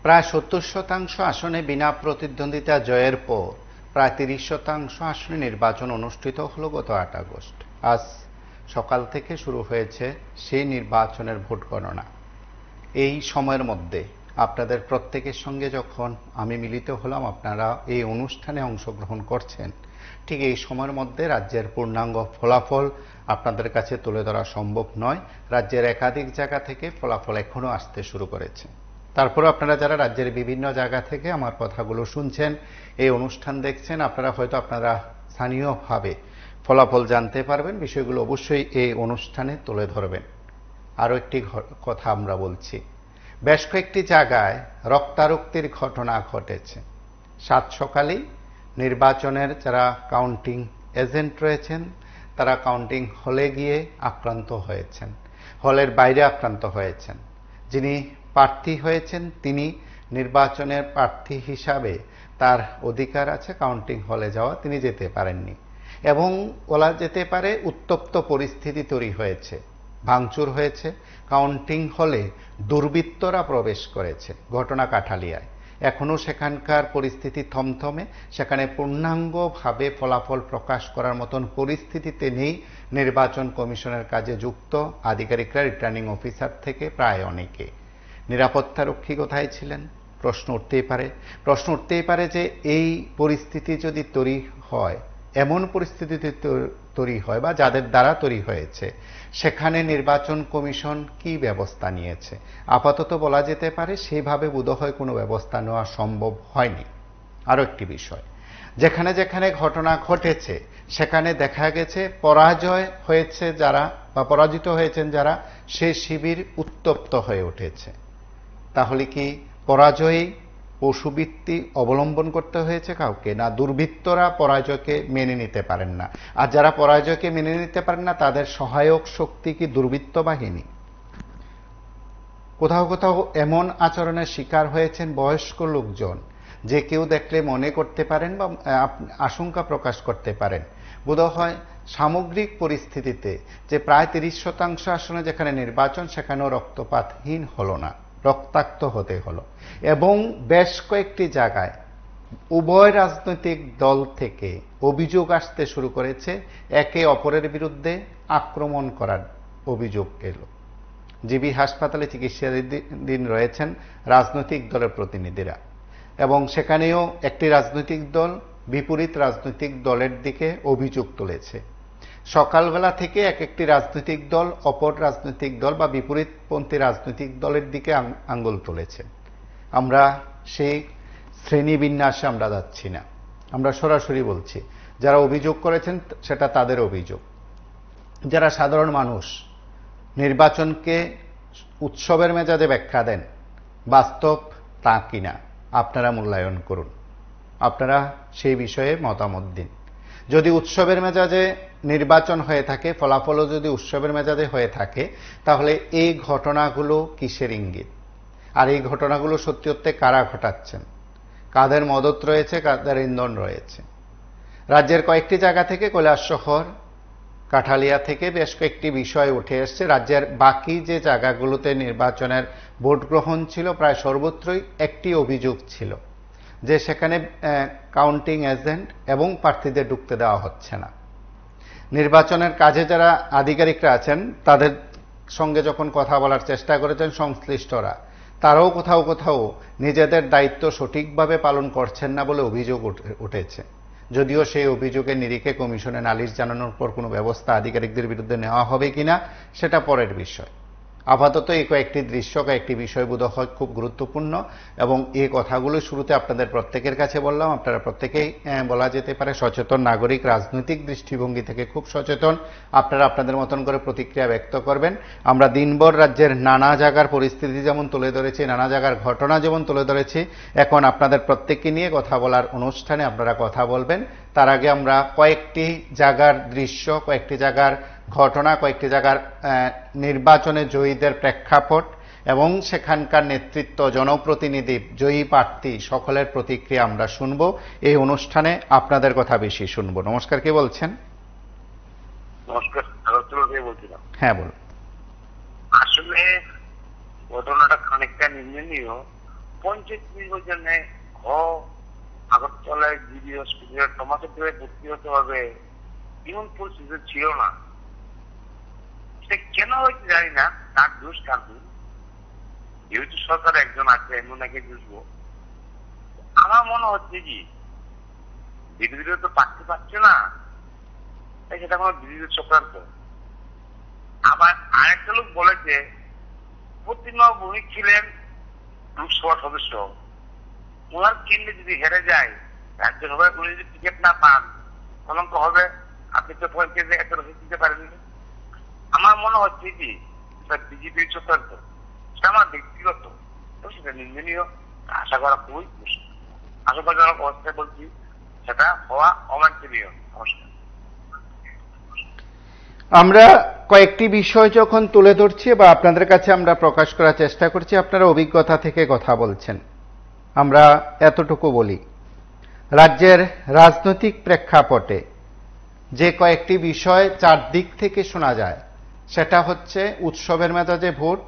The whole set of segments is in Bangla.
প্রায় ৭০% আসনে বিনা প্রতিদ্বন্দ্বিতা জয়ের পর প্রায় ৩০% আসনে নির্বাচন অনুষ্ঠিত হলো গত ৮ আগস্ট। আজ সকাল থেকে শুরু হয়েছে সেই নির্বাচনের ভোট গণনা। এই সময়ের মধ্যে আপনাদের প্রত্যেকের সঙ্গে যখন আমি মিলিত হলাম, আপনারা এই অনুষ্ঠানে অংশগ্রহণ করছেন, ঠিক এই সময়ের মধ্যে রাজ্যের পূর্ণাঙ্গ ফলাফল আপনাদের কাছে তুলে ধরা সম্ভব নয়। রাজ্যের একাধিক জায়গা থেকে ফলাফল এখনো আসতে শুরু করেছে। তারপরে আপনারা যারা রাজ্যের বিভিন্ন জায়গা থেকে আমার কথাগুলো শুনছেন, এই অনুষ্ঠান দেখছেন, আপনারা স্থানীয়ভাবে ফলাফল জানতে পারবেন। বিষয়গুলো অবশ্যই এই অনুষ্ঠানে তুলে ধরবেন। আরও একটি কথা আমরা বলছি, বেশ কয়েকটি জায়গায় রক্তারক্তির ঘটনা ঘটেছে। সাত সকালেই নির্বাচনের যারা কাউন্টিং এজেন্ট রয়েছেন তারা কাউন্টিং হলে গিয়ে আক্রান্ত হয়েছেন, হলের বাইরে আক্রান্ত হয়েছেন। যিনি প্রার্থী হয়েছেন তিনি নির্বাচনের প্রার্থী হিসাবে তার অধিকার আছে কাউন্টিং হলে যাওয়া, তিনি যেতে পারেননি এবং বলা যেতে পারে উত্তপ্ত পরিস্থিতি তৈরি হয়েছে, ভাঙচুর হয়েছে। কাউন্টিং হলে দুর্বৃত্তরা প্রবেশ করেছে। ঘটনা কাঠালিয়ায়। এখনও সেখানকার পরিস্থিতি থমথমে, সেখানে পূর্ণাঙ্গভাবে ফলাফল প্রকাশ করার মতন পরিস্থিতিতে নেই নির্বাচন কমিশনের কাজে যুক্ত আধিকারিকরা, রিটার্নিং অফিসার থেকে প্রায় অনেকে। নিরাপত্তারক্ষী কোথায় ছিলেন? প্রশ্ন উঠতেই পারে যে এই পরিস্থিতি যদি তৈরি হয়, এমন পরিস্থিতিতে তৈরি হয় বা যাদের দ্বারা তৈরি হয়েছে, সেখানে নির্বাচন কমিশন কি ব্যবস্থা নিয়েছে? আপাতত বলা যেতে পারে সেইভাবে বোধহয় কোনো ব্যবস্থা নেওয়া সম্ভব হয়নি। আরও একটি বিষয়, যেখানে যেখানে ঘটনা ঘটেছে সেখানে দেখা গেছে পরাজয় হয়েছে যারা বা পরাজিত হয়েছেন যারা, সে শিবির উত্তপ্ত হয়ে উঠেছে। তাহলে কি পরাজয়ী পশুবৃত্তি অবলম্বন করতে হয়েছে কাউকে? না, দুর্বৃত্তরা পরাজয়কে মেনে নিতে পারেন না। আর যারা পরাজয়কে মেনে নিতে পারেন না তাদের সহায়ক শক্তি কি দুর্বৃত্ত বাহিনী? কোথাও কোথাও এমন আচরণের শিকার হয়েছেন বয়স্ক লোকজন, যে কেউ দেখলে মনে করতে পারেন বা আশঙ্কা প্রকাশ করতে পারেন বোধহয় সামগ্রিক পরিস্থিতিতে যে প্রায় ৩০% আসনে যেখানে নির্বাচন সেখানেও রক্তপাতহীন হলো না, রক্তাক্ত হতে হলো। এবং বেশ কয়েকটি জায়গায় উভয় রাজনৈতিক দল থেকে অভিযোগ আসতে শুরু করেছে, একে অপরের বিরুদ্ধে আক্রমণ করার অভিযোগ এলো। জিবি হাসপাতালে চিকিৎসাধীন রয়েছেন রাজনৈতিক দলের প্রতিনিধিরা এবং সেখানেও একটি রাজনৈতিক দল বিপরীত রাজনৈতিক দলের দিকে অভিযোগ তুলেছে। সকালবেলা থেকে এক একটি রাজনৈতিক দল অপর রাজনৈতিক দল বা বিপরীতপন্থী রাজনৈতিক দলের দিকে আঙ্গুল তুলেছে। আমরা সেই শ্রেণীবিন্যাসে আমরা যাচ্ছি না, আমরা সরাসরি বলছি যারা অভিযোগ করেছেন সেটা তাদের অভিযোগ। যারা সাধারণ মানুষ নির্বাচনকে উৎসবের মেজাজে ব্যাখ্যা দেন, বাস্তব তা কিনা আপনারা মূল্যায়ন করুন, আপনারা সেই বিষয়ে মতামত দিন। যদি উৎসবের মেজাজে নির্বাচন হয়ে থাকে, ফলাফলও যদি উৎসবের মেজাজে হয়ে থাকে, তাহলে এই ঘটনাগুলো কিসের ইঙ্গিত? আর এই ঘটনাগুলো সত্যি সত্যি কারা ঘটাচ্ছেন? কাদের মদত রয়েছে, কাদের ইন্ধন রয়েছে? রাজ্যের কয়েকটি জায়গা থেকে, কৈলাসহর, কাঠালিয়া থেকে বেশ কয়েকটি বিষয় উঠে এসছে। রাজ্যের বাকি যে জায়গাগুলোতে নির্বাচনের ভোট গ্রহণ ছিল প্রায় সর্বত্রই একটি অভিযোগ ছিল যে সেখানে কাউন্টিং এজেন্ট এবং প্রার্থীদের ঢুকতে দেওয়া হচ্ছে না। নির্বাচনের কাজে যারা আধিকারিকরা আছেন তাদের সঙ্গে যখন কথা বলার চেষ্টা করেছেন সংশ্লিষ্টরা, তারাও কোথাও কোথাও নিজেদের দায়িত্ব সঠিকভাবে পালন করছেন না বলে অভিযোগ উঠেছে। যদিও সেই অভিযোগের নিরিখে কমিশনে নালিশ জানানোর পর কোনো ব্যবস্থা আধিকারিকদের বিরুদ্ধে নেওয়া হবে কিনা সেটা পরের বিষয়। আপাতত এই কয়েকটি দৃশ্য, কয়েকটি বিষয় বোধহয় খুব গুরুত্বপূর্ণ এবং এই কথাগুলো শুরুতে আপনাদের প্রত্যেকের কাছে বললাম। আপনারা প্রত্যেকেই বলা যেতে পারে সচেতন নাগরিক, রাজনৈতিক দৃষ্টিভঙ্গি থেকে খুব সচেতন। আপনারা আপনাদের মতন করে প্রতিক্রিয়া ব্যক্ত করবেন। আমরা দিনভর রাজ্যের নানা জায়গার পরিস্থিতি যেমন তুলে ধরেছি, নানা জায়গার ঘটনা যেমন তুলে ধরেছি, এখন আপনাদের প্রত্যেককে নিয়ে কথা বলার অনুষ্ঠানে আপনারা কথা বলবেন। তার আগে আমরা কয়েকটি জায়গার দৃশ্য, কয়েকটি জায়গার ঘটনা, কয়েকটি জায়গার নির্বাচনে জয়ীদের প্রেক্ষাপট এবং সেখানকার নেতৃত্ব, জনপ্রতিনিধি, জয়ী প্রার্থী সকলের প্রতিক্রিয়া আমরা শুনব। এই অনুষ্ঠানে আপনাদের কথা বেশি শুনবো। নমস্কার, কে বলছেন? নমস্কার, বলছিলাম। হ্যাঁ বলুন। আসলে ঘটনাটা খানিকটা নিন্দনীয়, পঞ্চায়েত নির্বাচনে আগরতলায় জিবি হসপিটালে তোমাকে ধরে ভর্তি হতে হবে এমন পরিস্থিতি ছিল না। সে কেন হয়েছে জানি না, তার দোষ কার দোষ? যেহেতু সরকার একজন আছে এমন একে বুঝবো। আমার মনে হচ্ছে কি বিরোধীরা তো পারতে পারছে না, তাই সেটা কোনো বিরোধী চক্রান্ত। আবার আরেকটা লোক বলেছে প্রতিমা ভৌমিক ছিলেন লোকসভা সদস্য, ওনার কেন্দ্রে যদি হেরে যায় রাজ্যসভায় উনি যদি টিকিট না পান কলঙ্ক হবে। আপনি তো পঞ্চায়েতে এত রসিদ দিতে পারেননি। আমার মনে হচ্ছে কি বিজেপির চক্রান্ত, সেটা আমার ব্যক্তিগত, সেটা নিন্দনীয়, আশা করা খুবই মুশকিল। আশঙ্কাজনক অবস্থায় বলছি, সেটা হওয়া অবাঞ্ছনীয়। নমস্কার। আমরা কয়েকটি বিষয় যখন তুলে ধরছি বা আপনাদের কাছে আমরা প্রকাশ করার চেষ্টা করছি, আপনারা অভিজ্ঞতা থেকে কথা বলছেন। আমরা এতটুকু বলি, রাজ্যের রাজনৈতিক প্রেক্ষাপটে যে কয়েকটি বিষয় চারদিক থেকে শোনা যায়, সেটা হচ্ছে উৎসবের মেজাজে ভোট,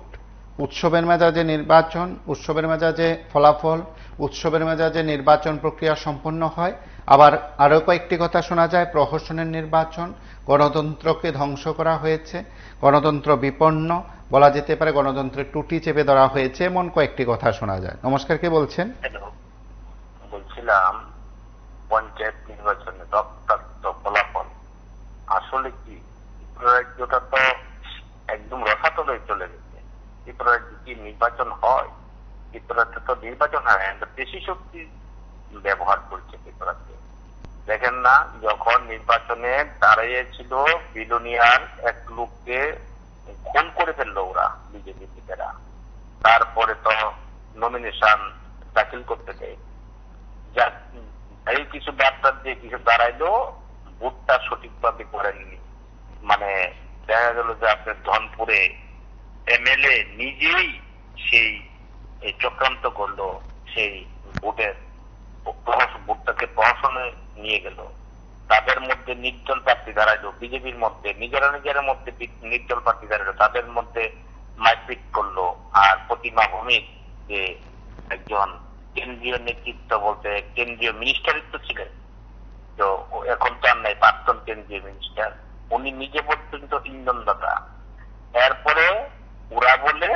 উৎসবের মেজাজে নির্বাচন, উৎসবের মেজাজে ফলাফল, উৎসবের মেজাজে নির্বাচন প্রক্রিয়া সম্পন্ন হয়। আবার আরও কয়েকটি কথা শোনা যায়, প্রহসনের নির্বাচন, গণতন্ত্রকে ধ্বংস করা হয়েছে, গণতন্ত্র বিপন্ন, বলা যেতে পারে গণতন্ত্রের টুটি চেপে ধরা হয়েছে, এমন কয়েকটি কথা শোনা যায়। নমস্কার, কে বলছেন? বলছিলাম পঞ্চায়েত নির্বাচনে রক্তাক্ত ফলাফল আসলে কি ত্রিপুরা রাজ্যটা তো একদম রসাতলে চলে গেছে। ত্রিপুরা রাজ্যে কি নির্বাচন হয়? ত্রিপুরাতে তো নির্বাচন হয়, বেশি শক্তি ব্যবহার করছে ত্রিপুরাতে। দেখেন না, যখন নির্বাচনে দাঁড়িয়েছিল বিলোনিয়ার এক লোককে খুন করে ফেললো ওরা বিজেপি থেকেরা, তারপরে তো নমিনেশন দাখিল করতে দেয়, এই কিছু ব্যাপার দিয়ে কিছু দাঁড়াইলো, ভোটটা সঠিকভাবে করেননি। মানে দেখা গেল যে আপনার ধনপুরে এমএলএ নিজেই সেই চক্রান্ত করলো, সেই ভোটটাকে প্রহসনে নিয়ে গেল। তাদের মধ্যে নির্দল প্রার্থী দাঁড়াইলো, বিজেপির মধ্যে নিজেরা মধ্যে নির্দল প্রার্থী দাঁড়াইলো, তাদের মধ্যে মারপিট করলো। আর প্রতিমা ভৌমিক যে একজন কেন্দ্রীয় নেতৃত্ব বলতে কেন্দ্রীয় মিনিস্টারিত্ব ছিলেন, তো এখন তো আর নাই, প্রাক্তন কেন্দ্রীয় মিনিস্টার, উনি নিজে পর্যন্ত ইন্ধনদাতা। এরপরে ওরা বলে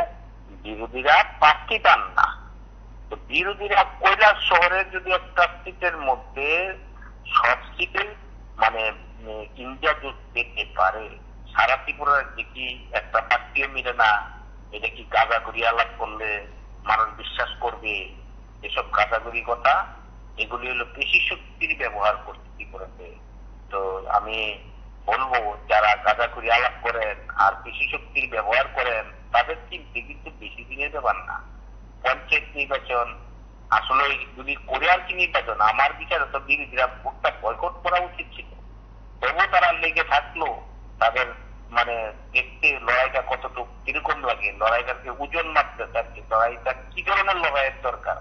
বিরোধীরা প্রার্থী পান না। তো বিরোধীরা কৈলাস শহরের যদি একটা সিটের মধ্যে সব সিটে মানে ইন্ডিয়া জোট পেতে পারে, সারা ত্রিপুরার যে কি একটা প্রার্থীও মিলে না, এটা কি গাঁজাগুড়ি আলাপ করলে মানুষ বিশ্বাস করবে? এসব গাঁজাগুড়ি কথা, এগুলি হলো পেশি শক্তির ব্যবহার করতে ত্রিপুরাতে। তো আমি বলবো যারা গাঁজাগুড়ি আলাপ করেন আর পেশি শক্তির ব্যবহার করেন, তাদের চিনতে কিন্তু বেশি দিনের ব্যাপার না। পঞ্চায়েত নির্বাচন আসলে যদি করে আর কি নির্বাচন, আমার বিচারে তো বিরোধীরা ভোটটা বয়কট করা উচিত ছিল। তবুও তারা লেগে থাকলো, তাদের মানে দেখতে লড়াইটা কতটুকু কিরকম লাগে, লড়াইটাকে ওজন মাপতে চাচ্ছে, লড়াইটা কি ধরনের লড়াইয়ের দরকার,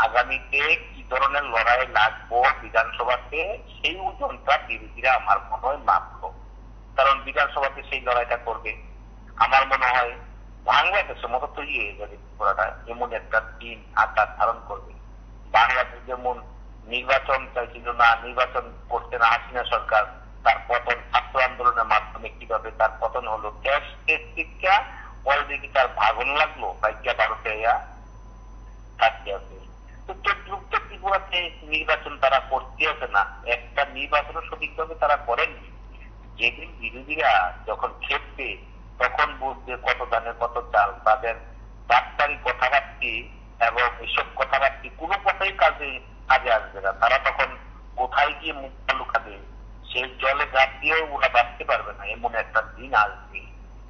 আগামীতে কি ধরনের লড়াই লাগবো বিধানসভাতে, সেই ওজনটা বিরোধীরা আমার মনে হয় মাপলো। কারণ বিধানসভাতে সেই লড়াইটা করবে, আমার মনে হয় বাংলাদেশের মতো তৈরি হয়ে যাবে ত্রিপুরাটা, এমন একটা দিন আকার ধারণ করবে। বাংলাদেশ যেমন নির্বাচন চাইছিল না, নির্বাচন করতে না হাসিনা সরকার, তার পতন ছাত্র আন্দোলনের মাধ্যমে কিভাবে তার পতন হলো, ক্যাশ শিক্ষা অলরেডি তার ভাগন লাগলো বাইকিয়া ভারতে থাকতে আছে। উত্তর ত্রিপুরাতে নির্বাচন তারা করতে আছে না, একটা নির্বাচন সঠিকভাবে তারা করেননি। যেদিন বিরোধীরা যখন খেপবে তখন বুঝবে কত দানে কত চাল, তাদের ডাক্তারি কথাবার্তি এবং এসব কথাবার্তি কোনো কথাই কাজে আসবে না। তারা তখন কোথায় গিয়ে মুখ লুকাবে, সেই জলে গাছ দিয়েও ওরা বাঁচতে পারবে না, এমন একটা দিন আসবে।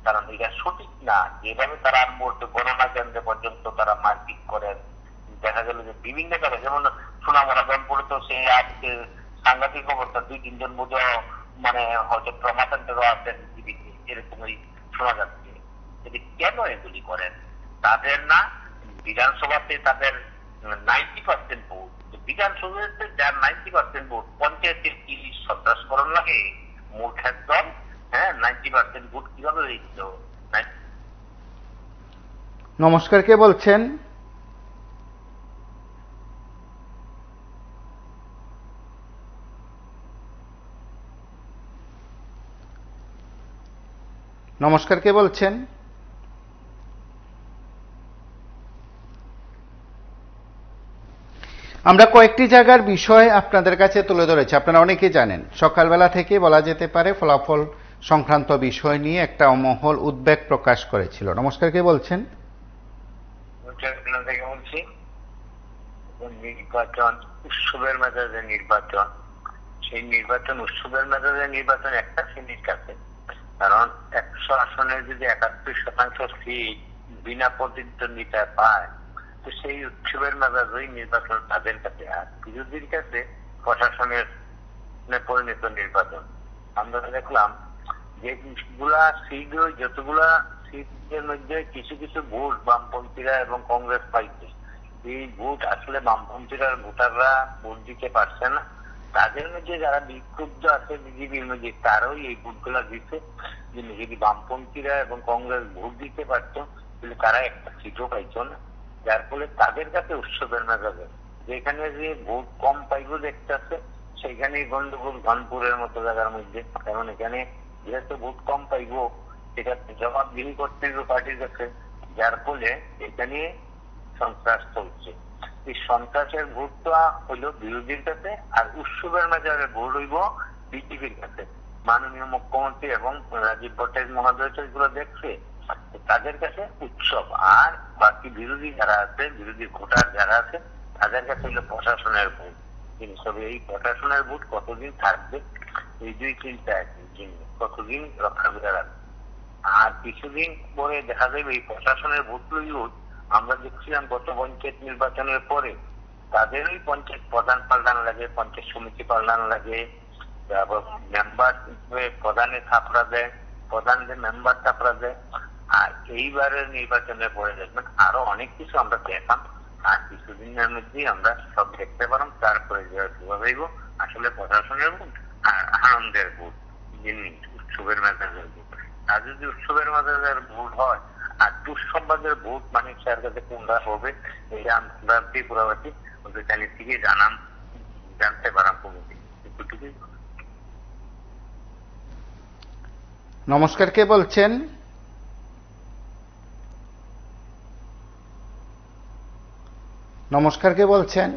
কারণ এটা সঠিক না, যেভাবে তারা আর মুহূর্তে গণনা কেন্দ্রে পর্যন্ত তারা মারপিট করেন। দেখা গেল যে বিভিন্ন জায়গায়, যেমন সোনামরা দনপুরে তো সেই আজকে সাংঘাতিক অবস্থা, 2-3 জন বোধ মানে হয়তো ট্রমা সেন্টারও আছেন জীবিত, এরকমই শোনা যাচ্ছে। যদি কেন এগুলি করেন? তাদের না বিধানসভাতে তাদের 90% ভোট, বিধানসভাতে যার 90% ভোট, পঞ্চায়েতের কি সন্ত্রাসকরণ লাগে মূর্খের দল? হ্যাঁ, 90% ভোট কিভাবে হয়েছিল? নমস্কার, কে বলছেন? নমস্কার, কে বলছেন? আমরা কয়েকটি জায়গার বিষয় আপনাদের কাছে তুলে ধরেছি, আপনারা অনেকেই জানেন। সকালবেলা থেকে বলা যেতে পারে ফলাফল সংক্রান্ত বিষয় নিয়ে একটা মহল উদ্বেগ প্রকাশ করেছিল। নমস্কার, কে বলছেন? বলছি নির্বাচন উৎসবের মেজাজে নির্বাচন, সেই নির্বাচন উৎসবের মেজাজে নির্বাচন একটা শ্রেণীর কাছে, কারণ 100 আসনের যদি 71% সিট বিনা প্রতিদ্বন্দ্বিতায় পায়, তো সেই উৎসবের মেজাজই নির্বাচন তাদের কাছে। আর বিরোধীর কাছে প্রশাসনের পরিণত নির্বাচন। আমরা দেখলাম যেগুলা সিট, যতগুলা সিটের মধ্যে কিছু কিছু ভোট বামপন্থীরা এবং কংগ্রেস পাইছে, এই ভোট আসলে বামপন্থীরা ভোটাররা ভোট দিতে পারছে না। তাদের মধ্যে যারা বিক্ষুব্ধ আছে বিজেপির মধ্যে, তারাও এই ভোটগুলা দিচ্ছে। যদি বামপন্থীরা এবং কংগ্রেস ভোট দিতে পারতো তাহলে তারা একটা সিটও পাইতো না। যার ফলে তাদের কাছে উৎসবের মেজাজে, যেখানে যে ভোট কম পাইব দেখতেছে সেখানেই গন্ডগোল ঘনপুরের মতো জায়গার মধ্যে। কারণ এখানে যেহেতু ভোট কম পাইব, সেটা জবাবদিহি করতে হবে পার্টির কাছে, যার ফলে এখানে সন্ত্রাস চলছে। এই সন্ত্রাসের ভোটটা হইল বিরোধীর কাছে, আর উৎসবের মেজাজের ভোট হইব বিজেপির কাছে। মাননীয় মুখ্যমন্ত্রী এবং রাজীব ভট্টাচার্য মহোদয় এগুলো দেখছে, তাদের কাছে উৎসব। আর বাকি বিরোধী যারা আছে, বিরোধী ভোটার যারা আছে, তাদের কাছে হইল প্রশাসনের ভোট। তবে এই প্রশাসনের ভোট কতদিন থাকবে, এই দুই চিন্তা কতদিন রক্ষা করে রাখবে। আর কিছুদিন পরে দেখা যাবে এই প্রশাসনের ভোটগুলো আমরা দেখছিলাম গত পঞ্চায়েত নির্বাচনের পরে তাদের ওই পঞ্চায়েত প্রধান পাল্টানো লাগে, পঞ্চায়েত সমিতি পাল্টানো লাগে, তারপর মেম্বার প্রধানের থাপড়া দেয়, প্রধানদের মেম্বার থাপড়া দেয়। আর এইবারের নির্বাচনের পরে দেখবেন আরো অনেক কিছু আমরা দেখাম। আর কিছুদিনের মধ্যেই আমরা সব দেখতে পারলাম। তারপরে কিভাবে আসলে প্রশাসনের ভোট আর আনন্দের ভোট, উৎসবের মেজাজের ভোট। আর যদি উৎসবের মেজাজের ভোট হয় আর দুঃসংবাদের ভোট মানুষের কাছে কোনটা হবে, এটা আমরা ত্রিপুরাবাসী ওদের থেকে জানতে পারাম কমিটি। নমস্কার, কে বলছেন? নমস্কার, কে বলছেন?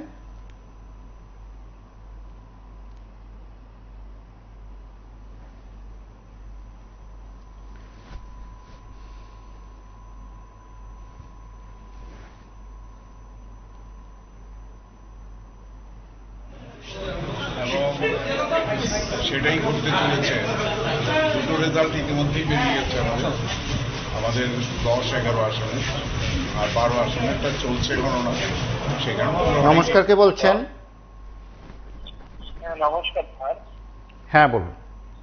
সেটাই ঘটতে চলেছে। দুটো রেজাল্ট ইতিমধ্যেই বেরিয়ে গেছে আমাদের 10-11 আসনে, আর 12 আসনে একটা চলছে গণনা। সেখানে নমস্কার, কে বলছেন? নমস্কার স্যার। হ্যাঁ বলুন।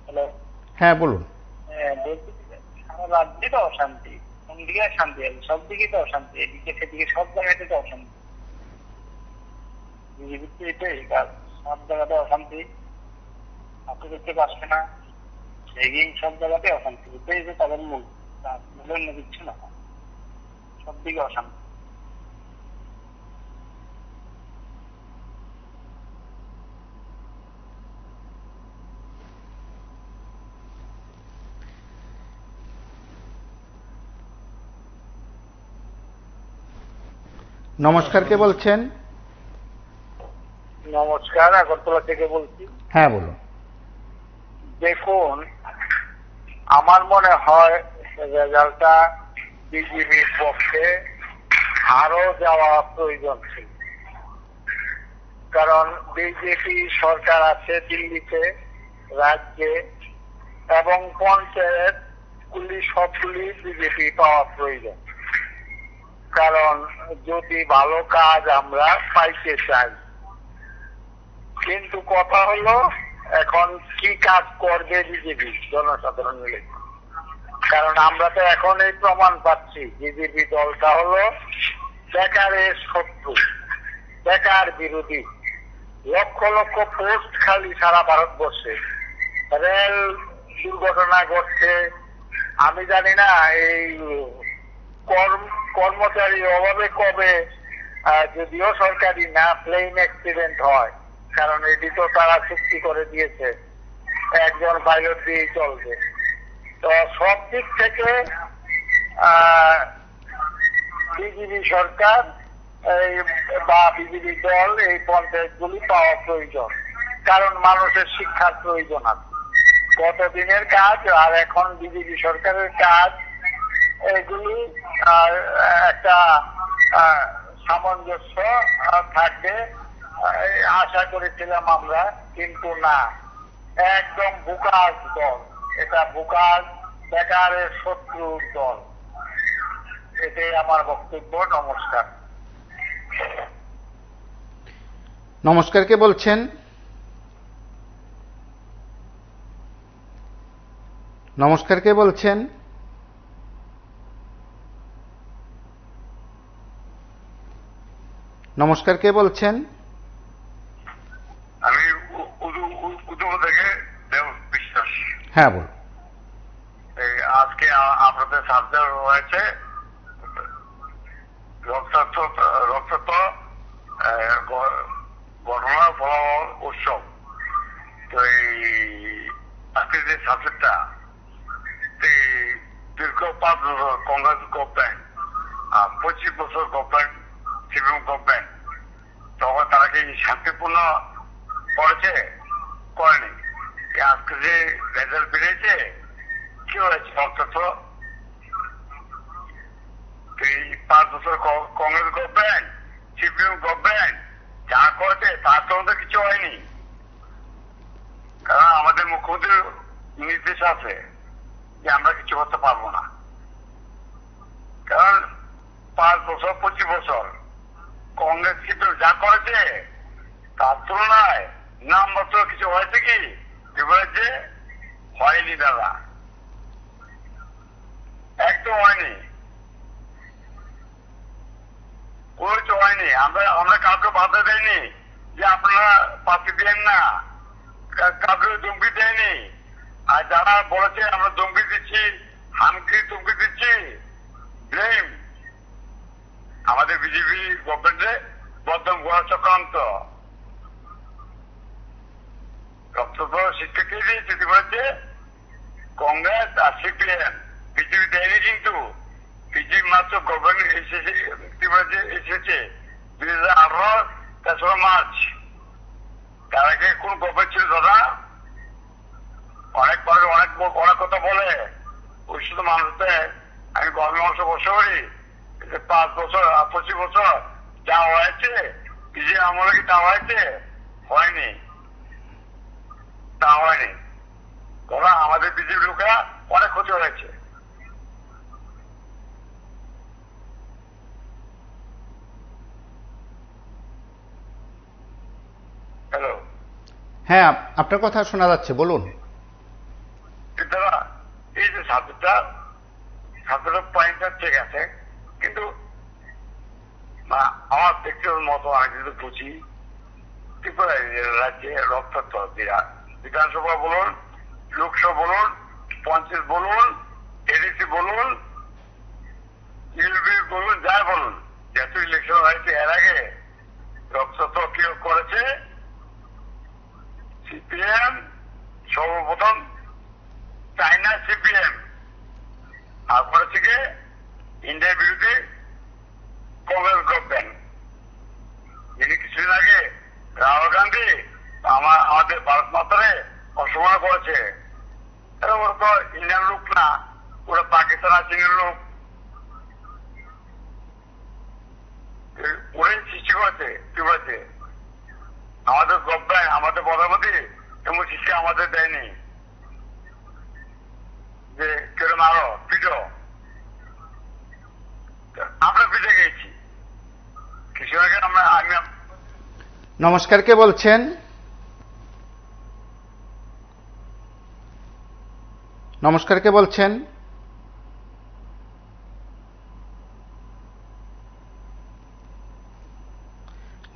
হ্যালো। হ্যাঁ বলুন। সারা রাজ্যে তো অশান্তি, কোন দিকে শান্তি আছে? সব দিকে তো অশান্তি, এদিকে সেদিকে সব জায়গাতে তো অশান্তি। বিজেপির তো এটাই কাজ, সব জায়গাতে অশান্তি। আপনি দেখতে পাচ্ছেন না, রেগিং সব জায়গাতে অশান্তি। এটাই যে তাদের মূল কাজ, অন্য কিছু না, সব দিকে অশান্তি। নমস্কার, কে বলছেন? নমস্কার, আগরতলা থেকে বলছি। হ্যাঁ বলুন। দেখুন, আমার মনে হয় রেজাল্টটা বিজেপির পক্ষে আরো যাওয়া প্রয়োজন ছিল। কারণ বিজেপি সরকার আছে দিল্লিতে, রাজ্যে এবং পঞ্চায়েত গুলি সবগুলি বিজেপি পাওয়া প্রয়োজন। কারণ যদি ভালো কাজ আমরা পাইতে চাই, কিন্তু কথা হলো এখন কি কাজ করবে বিজেপি জনসাধারণ মিলে। কারণ আমরা তো এখন এই প্রমাণ পাচ্ছি বিজেপি দলটা হলো বেকারের শত্রু, বেকার বিরোধী। লক্ষ লক্ষ পোস্ট খালি সারা ভারতবর্ষে, রেল দুর্ঘটনা ঘটছে। আমি জানি না এই কর্মচারীর অভাবে কবে, যদিও সরকারি না, প্লেন অ্যাক্সিডেন্ট হয়। কারণ এটি তো তারা চুক্তি করে দিয়েছে, একজন পাইলট দিয়ে চলবে। তো সব দিক থেকে বিজেপি সরকার বা বিজেপি দল এই পঞ্চায়েতগুলি পাওয়া প্রয়োজন, কারণ মানুষের শিক্ষার প্রয়োজন আছে। কতদিনের কাজ আর এখন বিজেপি সরকারের কাজ, এগুলি একটা সামঞ্জস্য থাকবে আশা করেছিলাম আমরা, কিন্তু না, একদম বুকাজ দল, এটা বুকাজ বেকারের শত্রুর দল। এটাই আমার বক্তব্য। নমস্কার। নমস্কার, কে বলছেন? নমস্কার, কে বলছেন? নমস্কার, কে বলছেন? আমি উদুম থেকে দেব বিশ্বাস। হ্যাঁ, বল। আজকে আপনাদের সাবজেক্ট রয়েছে রক্তত্ব ঘটনা ফলাফল উৎসব। তো এই আজকে যে সাবজেক্টটা দীর্ঘ 5 বছর কংগ্রেস গভর্নমেন্ট, 25 বছর গভর্নমেন্ট, সিপিএম গভর্নমেন্ট, তখন তারা কি শান্তিপূর্ণ করেছে? করেনি। আজকে যে রেজাল্ট বেরিয়েছে, কি হয়েছে? অন্তত এই 5 বছর কংগ্রেস গভর্নমেন্ট, সিপিএম গভর্নমেন্ট যা করেছে তার তো কিছু হয়নি। কারণ আমাদের মুখ্যমন্ত্রীর নির্দেশ আছে যে আমরা কিছু করতে পারবো না। কারণ 5 বছর 25 বছর কংগ্রেস সিপিএম যা করেছে তার তুলনায় নামমাত্র কিছু হয়েছে কি? যে হয়নি দাদা, একদম হয়নি, কোনো কিছু হয়নি। আমরা কাউকে বাধা দেয়নি যে আপনারা প্রার্থী দেন না, কাউকে ধমকি দেয়নি। আর যারা বলেছে আমরা ধমকি দিচ্ছি, হামকি ধমকি দিচ্ছি, ব্লেম আমাদের বিজেপি গভর্নমেন্টে বর্ধমান গোয়া চক্রান্ত। রক্তপ্র শিক্ষা কে দিয়েছে? বলেছে কংগ্রেস আর সিপিএম, বিজেপি দেয়নি। কিন্তু বিজেপি মাত্র গভর্নমেন্ট এসেছে 2018 তেসরা মার্চ। তার আগে কোন গভর্নমেন্ট ছিল দাদা? অনেক কথা বলে ওই শুধু মানুষদের। আমি গভর্নমেন্ট বসে করি 5 বছর 25 বছর যা হয়েছে বিজেপি আমলে কি তা হয়েছে? হয়নি, তা হয়নি। ধরো আমাদের বিজেপি লোকেরা অনেক ক্ষতি হয়েছে। হ্যালো, হ্যাঁ, আপনার কথা শোনা যাচ্ছে, বলুন। দাদা এই যে সাবজেক্টটা পয়েন্টটা ঠিক আছে, কিন্তু আমার ব্যক্তিগত মতো আমি যদি বুঝি, ত্রিপুরা রাজ্যে রক্তত্ব বিধানসভা বলুন, লোকসভা বলুন, পঞ্চায়েত বলুন, এডিসি বলুন, ইউপি বলুন, যাই বলুন, যত ইলেকশন হয়েছে এর আগে রক্তত্ব কেউ করেছে সিপিএম সর্বপ্রথম, চাইনা সিপিএম, আর করেছে কি ইন্ডিয়ার বিরুদ্ধে কংগ্রেস গভর্নমেন্ট। যিনি কিছুদিন আগে রাহুল গান্ধী আমাদের ভারত মাতারে অসম্মান করেছে। ওরা তো ইন্ডিয়ান লোক না, ওরা পাকিস্তান আর চীনের লোক। ওরাই সৃষ্টি করেছে। কি বলছে? আমাদের গভর্নমেন্ট, আমাদের প্রধানমন্ত্রী এমন শিক্ষা আমাদের দেয়নি যে কেউ মারো পিটো। আমরা পিঠে গেছি কিছু আগে। আমি নমস্কার, কে বলছেন? নমস্কার, কে বলছেন?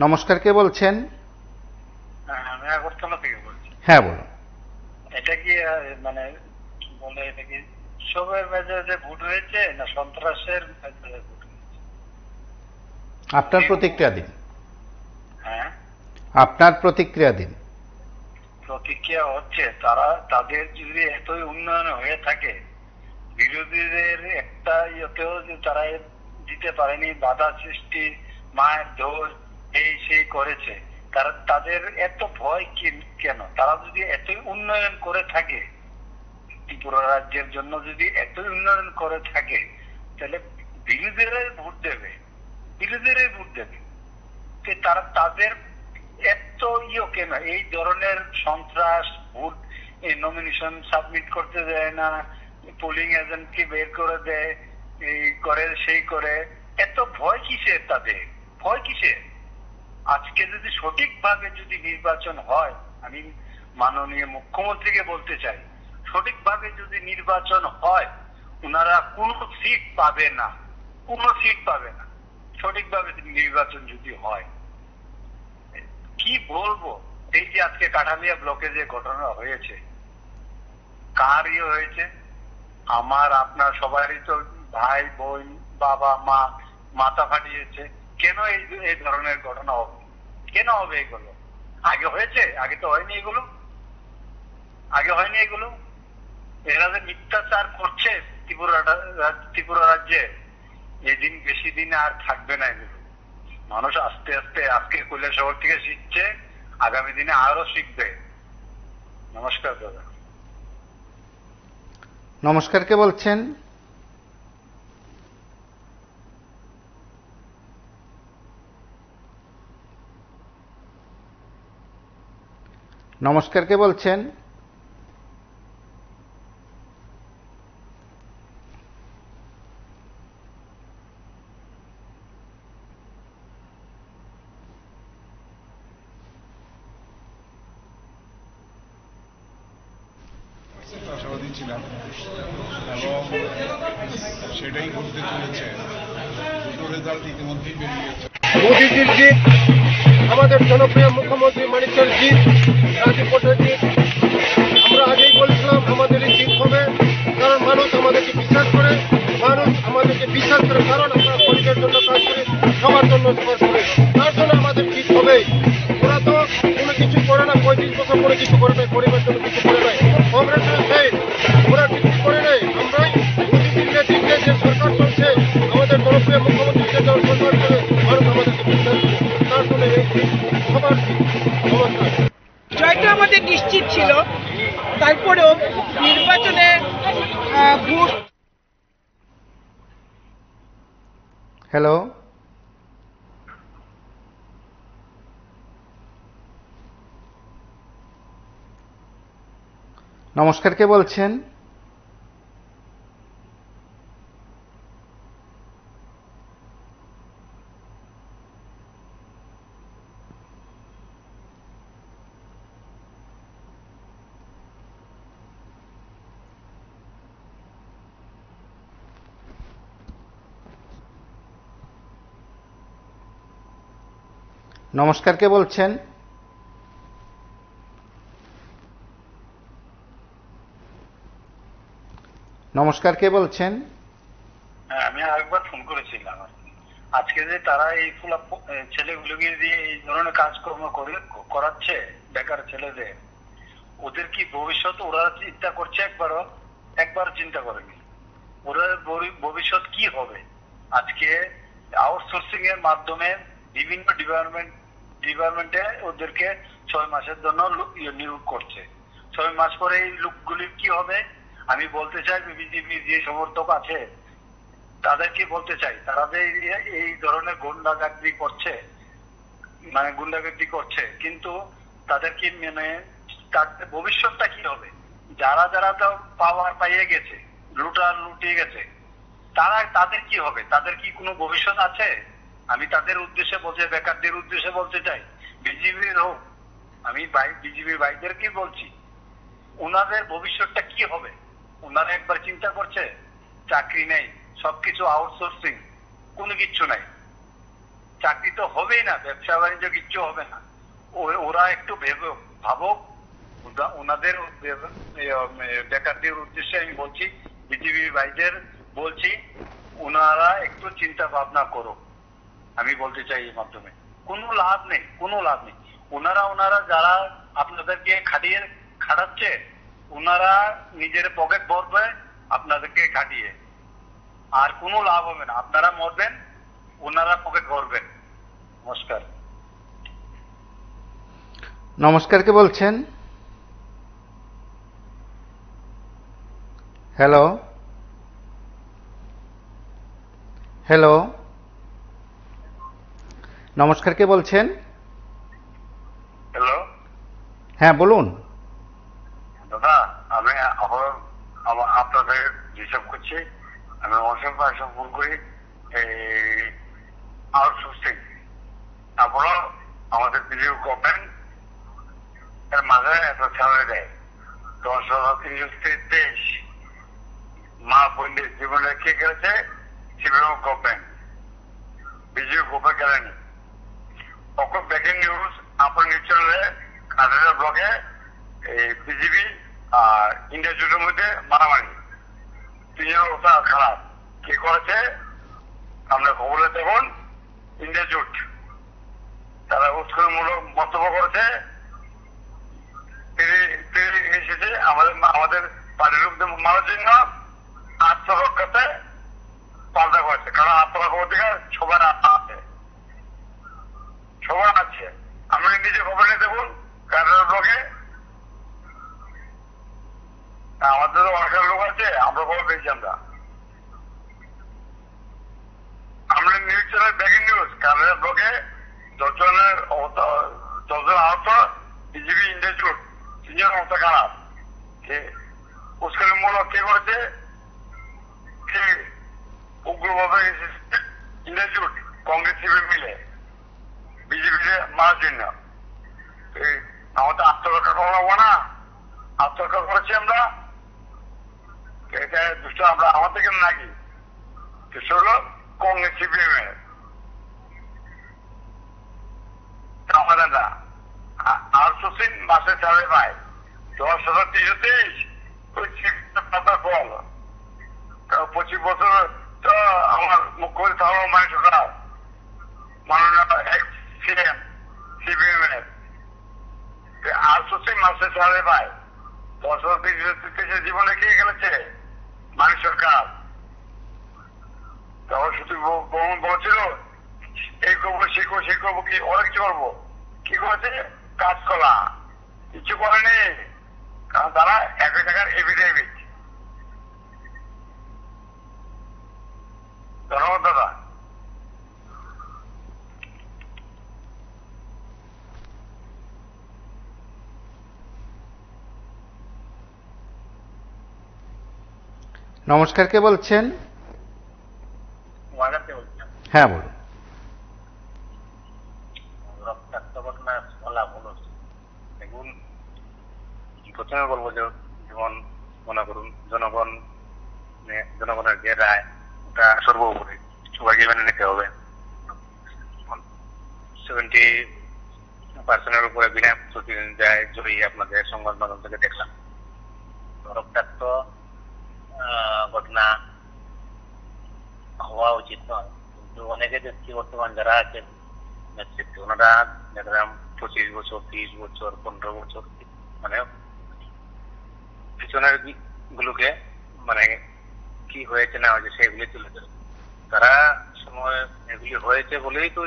নমস্কার, কে বলছেন? আমি আগরতলা থেকে বলছি। হ্যাঁ, বলুন। এটা কি মানে বলে এটা কি উৎসবের মেজাজে ভোট হয়েছে না সন্ত্রাসের মেজাজে ভোট হয়েছে? আপনার প্রতিক্রিয়া দিন। হ্যাঁ, আপনার প্রতিক্রিয়া দিন। প্রতিক্রিয়া হচ্ছে তাদের যদি এতই উন্নয়ন হয়ে থাকে বিরোধীদের একটা ইয়েতেও যে তারা দিতে পারেনি, বাধা সৃষ্টি, মায়ের দৌড়, এই সেই করেছে। তাদের এত ভয় কেন? তারা যদি এতই উন্নয়ন করে থাকে, ত্রিপুরা রাজ্যের জন্য যদি এতই উন্নয়ন করে থাকে, তাহলে বিরোধীরাই ভোট দেবে, বিরোধীরাই ভোট দেবে। তারা তাদের এত কেন? এই ধরনের সন্ত্রাস, ভোট নমিনেশন সাবমিট করতে দেয় না, পোলিং এজেন্টকে বের করে দেয়, এই করে সেই করে, এত ভয় কিসের? তাদের ভয় কিসের? আজকে যদি সঠিকভাবে যদি নির্বাচন হয়, আমি মাননীয় মুখ্যমন্ত্রীকে বলতে চাই, সঠিকভাবে যদি নির্বাচন হয়, ওনারা কোন সিট পাবে না, কোন সিট পাবে না। সঠিকভাবে নির্বাচন যদি হয়, কি বলবো? এই যে আজকে কাঠালিয়া ব্লকে যে ঘটনা হয়েছে, কার হয়েছে? আমার আপনার সবারই তো ভাই বোন, বাবা মা মাথা ফাটিয়েছে। কেন এই ধরনের ঘটনা হবে? কেন হবে এগুলো? আগে হয়েছে? আগে তো হয়নি এগুলো, আগে হয়নি এগুলো। এরা যে মিথ্যাচার করছে ত্রিপুরা রাজ্যে, এদিন বেশি দিন আর থাকবে না এগুলো। মানুষ আস্তে আস্তে আজকে কৈলাসহর থেকে শিখছে, আগামী দিনে আরো শিখবে। নমস্কার দাদা। নমস্কার, কে বলছেন? নমস্কার, কে বলছেন? আশাবাদী ছিলাম এবং সেটাই ঘটতে চলেছে। দুটো রেজাল্ট ইতিমধ্যেই বেরিয়ে গেছে। মোদীজির জিত, আমাদের জনপ্রিয় মুখ্যমন্ত্রী মানিকের জিত, রাজীবপুরের জিত। আমরা আগেই বলছিলাম আমাদেরই জিত হবে, কারণ মানুষ আমাদেরকে বিশ্বাস করে, মানুষ আমাদেরকে বিশ্বাস করে, কারণ আমরা গরিবের জন্য কাজ করি, সবার জন্য কাজ করি, তার জন্য আমাদের জিত হবে। ওরা তো কোনো কিছু করে না, 35 বছর করে কিছু করে নাই, গরিবের জন্য কিছু করে নাই। কংগ্রেসের সেই ওরা কিছু করে নাই। আমরাই মোদীজির নেতৃত্বে যে সরকার চলছে, আমাদের জনপ্রিয় মুখ্যমন্ত্রীকে যখন সরকার করে, মানুষ আমাদেরকে বিশ্বাস করে, তার জন্য এই সবার নমস্কার। জয়টা আমাদের নিশ্চিত ছিল, তারপরেও নির্বাচনে ভোট। হ্যালো, নমস্কার, কে বলছেন? নমস্কার, কে বলছেন? নমস্কার, কে বলছেন? হ্যাঁ, আমি আরেকবার ফোন করেছিলাম। আজকে যে তারা এই ছেলেগুলোকে দিয়ে এই ধরনের কাজকর্ম করাচ্ছে, বেকার ছেলেদের, ওদের কি ভবিষ্যৎ ওরা চিন্তা করছে? একবার চিন্তা করেনি। ওদের ভবিষ্যৎ কি হবে? আজকে আউটসোর্সিং এর মাধ্যমে বিভিন্ন ডিপার্টমেন্টে ওদেরকে 6 মাসের জন্য নিয়োগ করছে। 6 মাস পরে এই লোকগুলির কি হবে? আমি বলতে চাই, বিজেপির যে সমর্থক আছে তাদেরকে বলতে চাই, তারা যে এই ধরনের গুন্ডাগার্দি করছে, মানে গুন্ডাগার্দি করছে, কিন্তু তাদের কি তাদের ভবিষ্যৎটা কি হবে? যারা যারা তো পাওয়ার পাইয়ে গেছে, লুটিয়ে গেছে, তাদের কি হবে? তাদের কি কোনো ভবিষ্যৎ আছে? আমি তাদের উদ্দেশ্যে বলছি, বেকারদের উদ্দেশ্যে বলতে চাই, বিজেপির হোক, আমি বিজেপির ভাইদেরকে বলছি, ওনাদের ভবিষ্যৎটা কি হবে? ওনারা একবার চিন্তা করছে? চাকরি নেই, সবকিছু আউটসোর্সিং, কোনো কিচ্ছু নাই, চাকরি তো হবেই না, ব্যবসা বাণিজ্য কিচ্ছু হবে না। ওরা একটু ভাবুক। ওনাদের বেকারদের উদ্দেশ্যে আমি বলছি, বিজেপি ভাইদের বলছি, ওনারা একটু চিন্তা ভাবনা করুক। আমি বলতে চাই এই মাধ্যমে, কোনো লাভ নেই, কোনো লাভ নেই। ওনারা যারা আপনাদেরকে খাটাচ্ছে, ওনারা নিজের পকেট ভরবে, আপনাদেরকে খাটিয়ে। আর কোনো লাভ হবে না, আপনারা মরবেন, ওনারা পকেট ভরবেন। নমস্কার। নমস্কার, কে বলছেন? হ্যালো হ্যালো, নমস্কার, কে বলছেন? হ্যালো হ্যাঁ বলুন। দাদা, আমি আপনাদের হিসাব করছি। আমি অসংখ্য ফোন করি আউটসোর্সিং। তারপরে আমাদের বিজেপি গভর্নমেন্ট এর মাঝে একটা স্যালারি দেয় 10,323। মা বোনদের জীবনে কে গেছে? সিপিএম গভর্নমেন্ট, বিজেপি গভর্নমেন্ট গেলেনি। অখন ব্রেকিং নিউজ আপনার নিউজ চ্যানেলে কাটারা ব্লকে বিজেপি আর ইন্ডিয়া জোটের মধ্যে মারামারি, তিনজনের অবস্থা খারাপ। কে করেছে আমরা খবরে দেখুন। ইন্ডিয়া জোট তারা উৎকর্ষমূলক মন্তব্য করেছে, এসেছে আমাদের পার্টির লোকদের মারার জন্য আত্মরক্ষাতে পাল্টা করেছে। কারণ আত্মরক্ষা অধিকার সবার আছে, সবার আছে। আমি নিজে খবর নিয়ে দেখুন কাটার ব্লকে আমাদের অনেক লোক আছে, আমরা খবর পেয়েছি। আমরা নিউজ চ্যানেল ব্রেকিং নিউজ কাটার ব্লকে 10 আহত, বিজেপি ইন্ডিয়া জোট তিনজন অবস্থা খারাপ। উস্কানিমূলক কে করেছে? কে উগ্রভাবে ইন্ডিয়া জোট কংগ্রেস সিপিএম মিলে বিজেপিকে মারার জন্য। আমাদের আত্মরক্ষা করা হবো না? আত্মরক্ষা করেছি আমরা। এটা দুষ্ট আমরা আমাদের কেন নাকি? দুষ্ট হলো কংগ্রেস সিপিএম এর সমাধানটা। আউটসোর্সিং মাসে স্যালারি পায় 10,323। ওই পাতার ফল 25 বছর তো আমার মুখ্যমন্ত্রী তাহলে মানে সরকার মাননীয় এক্স সিএম সিপিএম এর আউটসোর্সিং মাসে স্যালারি পায় 10,323। জীবনে কে গেলেছে? মানে সরকার। তখন শুধু বলছিল এই করবো সে করবো সে করবো, কি অনেক কিছু করবো। কি করেছে? কাজ করা কিছু করেনি, কারণ তারা 1 টাকার এফিডেভিট। ধন্যবাদ দাদা। নমস্কার, কে বলছেন? হ্যাঁ বলুন। দেখুন, প্রথমে বলবো যে যেমন মনে করুন জনগণের যে রায় ওটা সর্বোপরি সবাইকে মেনে নিতে হবে। 70% উপরে বিনা প্রতিদ্বন্দ্বিতায় জয়ী আপনাদের সংবাদ মাধ্যম থেকে দেখলাম। রক্তাক্ত ঘটনা হওয়া উচিত নয়, কিন্তু অনেকে দেখছি বর্তমান যারা আছেন নেতৃত্বে ওনারা দেখলাম 25 বছর 30 বছর 15 বছর মানে পিছনের গুলোকে মানে কি হয়েছে না হয়েছে সেগুলি তুলে ধরে। তারা সময় এগুলি হয়েছে বলেই তো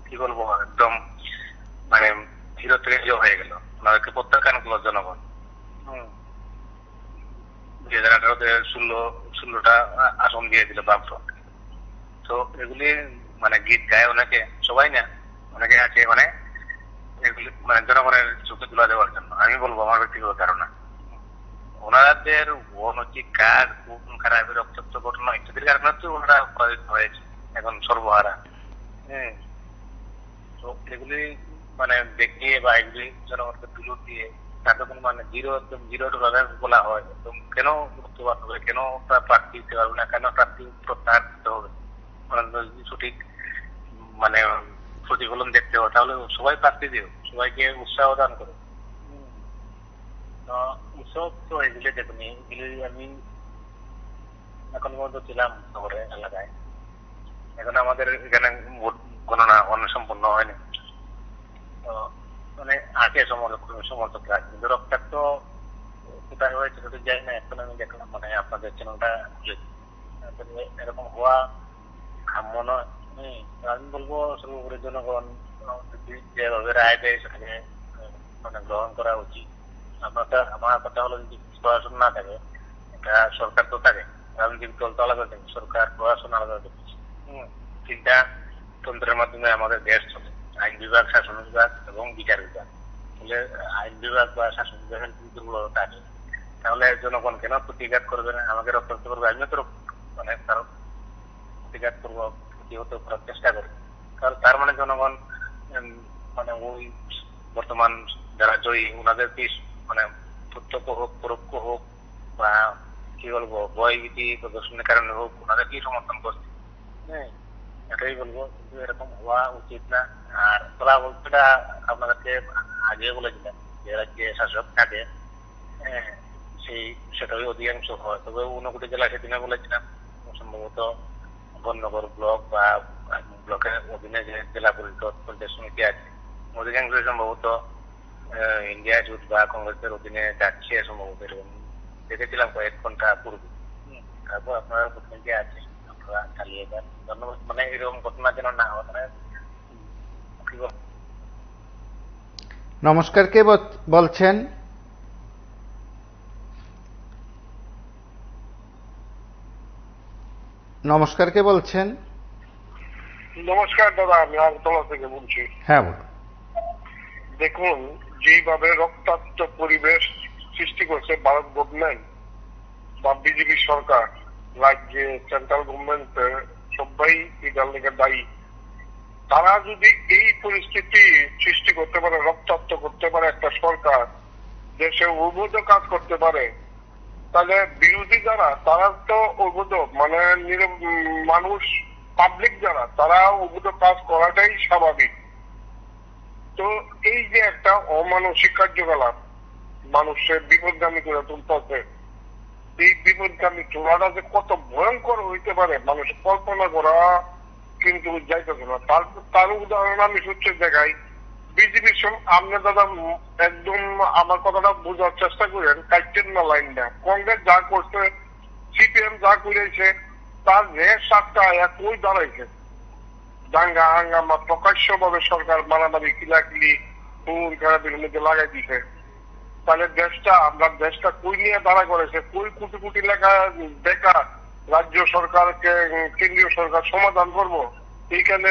কি বলবো একদম মানে হিরো তেজ হয়ে গেল। ওনাদেরকে প্রত্যাখ্যান করলো জনগণ। 2018-তে 16টা আসন দিয়ে দিল বামফ্রন্ট। তো এগুলি মানে গীত গায় অনেকে, সবাই না, অনেকে আছে মানে এগুলি মানে জনগণের চোখে তুলে দেওয়ার জন্য। আমি বলবো আমার ব্যক্তিগত ধারণা, ওনাদের অনৈতিক কাজ, খুন খারাপের রক্তাক্ত ঘটনা ইত্যাদির কারণে তো ওনারা পরাজিত হয়েছে, এখন সর্বহারা। তো এগুলি মানে দেখিয়ে বা এগুলি জনগণকে তুলে দিয়ে তাকে মানে জিরো টলারেন্স বলা হয়। কেন করতে পারবে, কেন প্রার্থী দিতে পারবে না, কেন প্রার্থী প্রত্যাহার দিতে হবে? সঠিক মানে প্রতিফলন দেখতে হবে, তাহলে সবাই প্রার্থী দিও, সবাইকে উৎসাহ দান করো। উৎসব তো এগুলি দেখুনি, এগুলি আমি এখন পর্যন্ত ছিলাম শহরে এলাকায়। এখন আমাদের এখানে ভোট গণনা সম্পূর্ণ হয়নি, মানে আছে সমর্থকরা, কিন্তু রক্তাক্ত কোথায় হয়েছে যাই না। পরিবর্তন আমি দেখলাম, মানে আপনাদের চ্যানেলটা এরকম হওয়া কাম্য নয়। আমি বলবো সর্বোপরি জনগণ যেভাবে রায় দেয় সেটাকে মানে গ্রহণ করা উচিত। আমার কথা হলো যদি প্রশাসন না থাকে, এটা সরকার তো থাকে, রাজনৈতিক দল তো আলাদা থাকে, সরকার প্রশাসন আলাদা থাকে। তিনটা তন্ত্রের মাধ্যমে আমাদের দেশ চলে, আইন বিভাগ, শাসন বিভাগ এবং বিচার বিভাগ। বলে আইন বিভাগ বা শাসন বিভাগের যদি দুর্বলতা থাকে তাহলে জনগণ কেন প্রতিঘাত করবে না, আমাকে রক্ষা করতে পারবে, আমিও তো মানে তার প্রতিঘাত করবো, প্রতিহত করার চেষ্টা করবো। কারণ তার মানে জনগণ মানে ওই বর্তমান যারা জয়ী ওনাদেরকে মানে প্রত্যক্ষ হোক পরোক্ষ হোক বা কি বলবো ভয়ভীতি প্রদর্শনের কারণে হোক ওনাদেরকেই সমর্থন করছে। হ্যাঁ, এটাই বলবো, কিন্তু এরকম হওয়া উচিত না। আর তোলা বলতেটা আপনাদেরকে আগে বলেছিলাম যে রাজ্যে শাসক থাকে সেটাই অধিকাংশ হয়। তবে ঊনকোটি জেলা সেদিনে বলেছিলাম সম্ভবত বননগর ব্লক বা ব্লকের অধীনে যে জেলা পরিষদ পঞ্চায়েত সমিতি আছে অধিকাংশ সম্ভবত ইন্ডিয়া জোট বা কংগ্রেসের অধীনে যাচ্ছে সম্ভবত, এরকম দেখেছিলাম কয়েক ঘন্টা পূর্বে। তারপর আপনারা প্রতিনিধি আছে, আপনারা চালিয়ে যান। ধন্যবাদ। মানে এরকম ঘটনা যেন না হয়। মানে নমস্কার, কে বলছেন? নমস্কার, কে বলছেন? নমস্কার দাদা, আমি আগরতলা থেকে বলছি। হ্যাঁ বলুন। দেখুন, যেভাবে রক্তাক্ত পরিবেশ সৃষ্টি করছে ভারত গভর্নমেন্ট বা বিজেপি সরকার, রাজ্যে সেন্ট্রাল গভর্নমেন্ট সবাই এটার লেগে দায়ী। তারা যদি এই পরিস্থিতি সৃষ্টি করতে পারে, রক্তাক্ত করতে পারে একটা সরকার, দেশে অবৈধ কাজ করতে পারে, তাহলে বিরোধী যারা তারা তো অবৈধ মানে মানুষ পাবলিক যারা তারা অবৈধ কাজ করাটাই স্বাভাবিক। তো এই যে একটা অমানসিক কার্যকলাপ মানুষের বিপদগামী করে তুলতে, এই বিপদগামী তোলাটা যে কত ভয়ঙ্কর হইতে পারে মানুষ কল্পনা করা কিন্তু যাইতেছে না। তার উদাহরণ আমি সূত্রে দেখাই। বিজেপির আপনি দাদা একদম আমার কথাটা বোঝার চেষ্টা করেন, কাটছেন না লাইনটা। কংগ্রেস যা করছে, সিপিএম যা করেছে, তার রেট 7টা একই দাঁড়াইছে। দাঙ্গা হাঙ্গামা প্রকাশ্য ভাবে সরকার মারামারি কিলাকিলি খুন খারাপের মধ্যে লাগাই দিছে। তাহলে দেশটা কই নিয়ে দাঁড়া করেছে, কই কোটি কোটি লেখা বেকার রাজ্য সরকারকে কেন্দ্রীয় সরকার সমাধান করবো। এইখানে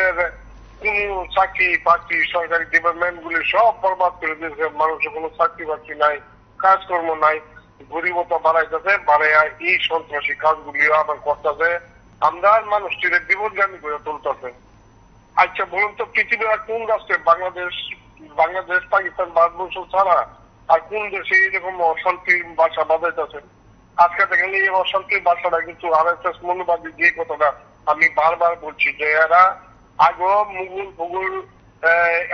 কোন চাকরি বাকরি সরকারি ডিপার্টমেন্ট গুলি সব বরবাদ করে দিয়েছে, মানুষের কোনো চাকরি বাকরি নাই, কাজকর্ম নাই, গরিবতা বাড়াইতেছে, বাড়াইয়া এই সন্ত্রাসী কাজগুলিও আবার করতেছে, আমরা মানুষটির বিপদগামী করে তুলতেছে। আচ্ছা বলুন তো, পৃথিবীর আর কোন রাষ্ট্রে বাংলাদেশ পাকিস্তান ভারতবর্ষ ছাড়া আর কোন দেশে এইরকম অশান্তির বাসা বাজাইতেছে? আজকে দেখেন এই অশান্তির বাসাটা কিন্তু RSS মনোবাদী যে কথাটা আমি বারবার বলছি যে এরা আগো মুঘল ভূগোল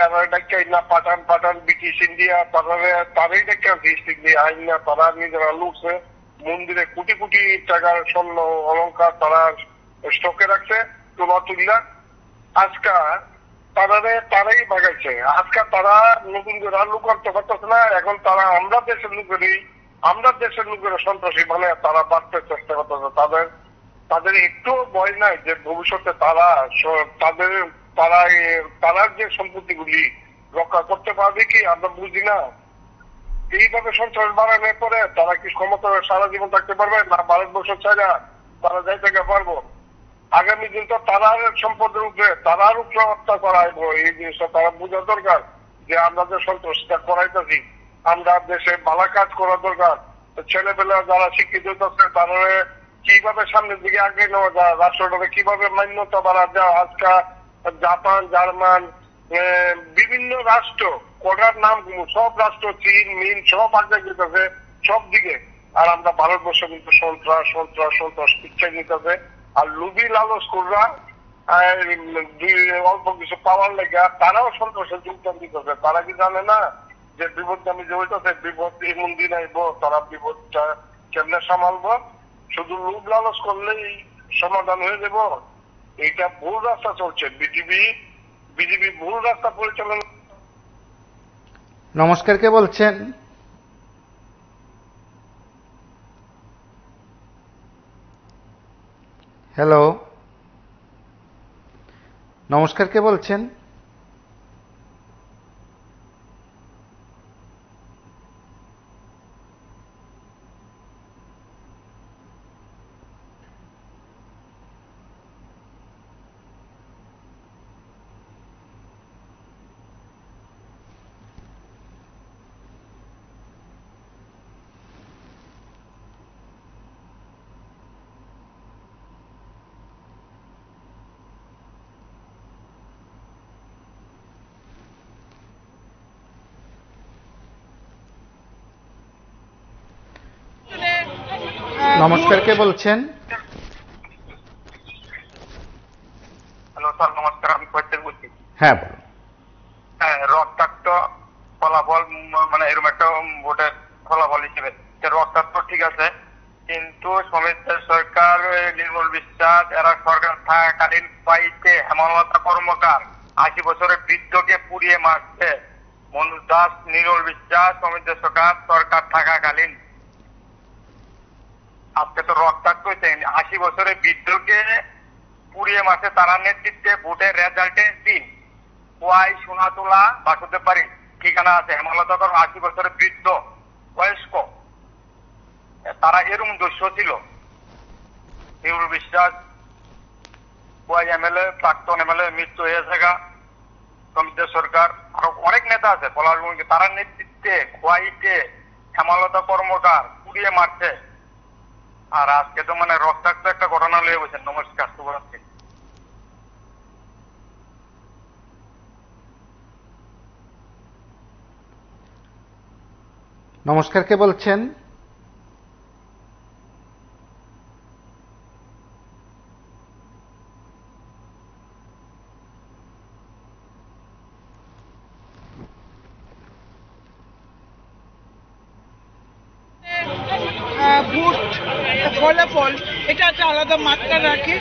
এরা ডাক্তার না পাঠান ব্রিটিশ ইন্ডিয়া তারাই ডাক্তার ইস্ট ইন্ডিয়া আইন না, তারা নিজেরা লুটছে, মন্দিরে কোটি কোটি টাকার স্বর্ণ অলঙ্কার তারা স্টকে রাখছে, তোলা তুললা আজকা তারাই বাগাইছে। আজকে তারা নতুন করে লোক করতে পারতেছে না, এখন তারা আমরা দেশের লোকেরা সন্ত্রাসী মানে তারা বাড়তে চেষ্টা করতেছে। তাদের একটু ভয় নাই যে ভবিষ্যতে তারা যে সম্পত্তিগুলি রক্ষা করতে পারবে কি আমরা বুঝি না। এইভাবে সন্ত্রাস বাড়ানোর পরে তারা কি ক্ষমতা সারা জীবন থাকতে পারবে না? ভারতবর্ষ ছাড়া তারা যাই থেকে পারবো? আগামী দিন তো তারার সম্পদের উপরে তারার উপরে হত্যা করাইবো। এই জিনিসটা তারা বোঝা দরকার যে আমরা যে সন্ত্রাসটা করাইতেছি, আমরা দেশে ভালো কাজ করা দরকার। ছেলেপেলা যারা শিক্ষিত হচ্ছে তারা কিভাবে সামনের দিকে আগে নেওয়া যায়, রাষ্ট্রটাকে কিভাবে মান্যতা বাড়া যায়। আজকাল জাপান, জার্মান, বিভিন্ন রাষ্ট্র কটার নাম সব রাষ্ট্র, চীন মিন সব আগে যেতেছে সব দিকে, আর আমরা ভারতবর্ষ কিন্তু সন্ত্রাস ইচ্ছা নিতেছে। আর লুবি লালস কররা অল্প কিছু পাওয়ার লেগে তারাও সন্ত্রাসের যোগদান দিতেছে। তারা কি জানে না যে বিপদগামী যে হইতেছে, বিপদ এমন দিন আইব, তারা বিপদটা কেমনে সামালবো? শুধু লুব লালস করলেই সমাধান হয়ে যাব? এইটা ভুল রাস্তা চলছে। বিজেপি ভুল রাস্তা পরিচালনা। নমস্কার, কে বলছেন? হ্যালো, নমস্কার, কে বলছেন? নমস্কার, কে বলছেন? হ্যালো স্যার, নমস্কার, আমি প্রত্যেক বলছি। হ্যাঁ, বলুন। হ্যাঁ, রক্তাক্ত ফলাফল মানে এরকম একটা ভোটের ফলাফল হিসেবে রক্তাক্ত ঠিক আছে, কিন্তু সমিতি সরকার, নির্মল বিশ্বাস এরা সরকার থাকাকালীন পাইতে হেমলতা কর্মকার 80 বছরের বৃদ্ধকে পুড়িয়ে মারছে। মনোজ দাস, নির্মল বিশ্বাস সমিতি সরকার থাকাকালীন। আজকে তো রক্তাক্ত হয়েছে, 80 বছরের বৃদ্ধকে পুড়িয়ে মারছে তারা নেতৃত্বে। ভোটের রেজাল্টের দিন ওয়াই সোনাতলা বাসুদেব বাড়ি ঠিকানা আছে, হেমলতা কর্ম 80 বছরের বৃদ্ধ বয়স্ক, তারা এরকম দস্যু ছিল। নির্মল বিশ্বাস ওয়াই এমএলএ, প্রাক্তন এমএলএ মৃত্যু হয়েছে গা। সমিতি সরকার আরো অনেক নেতা আছে পলাশবঙ্গে, তারা নেতৃত্বে খোয়াইতে হেমলতা কর্মকার পুড়িয়ে মারছে। আর আজকে তো মানে রক্তাক্ত একটা ঘটনা লয়ে বলছেন। নমস্কার, শুভরাত্রি। নমস্কার, কে বলছেন? ভোট ফলাফল এটা একটা আলাদা মাত্রা রাখে।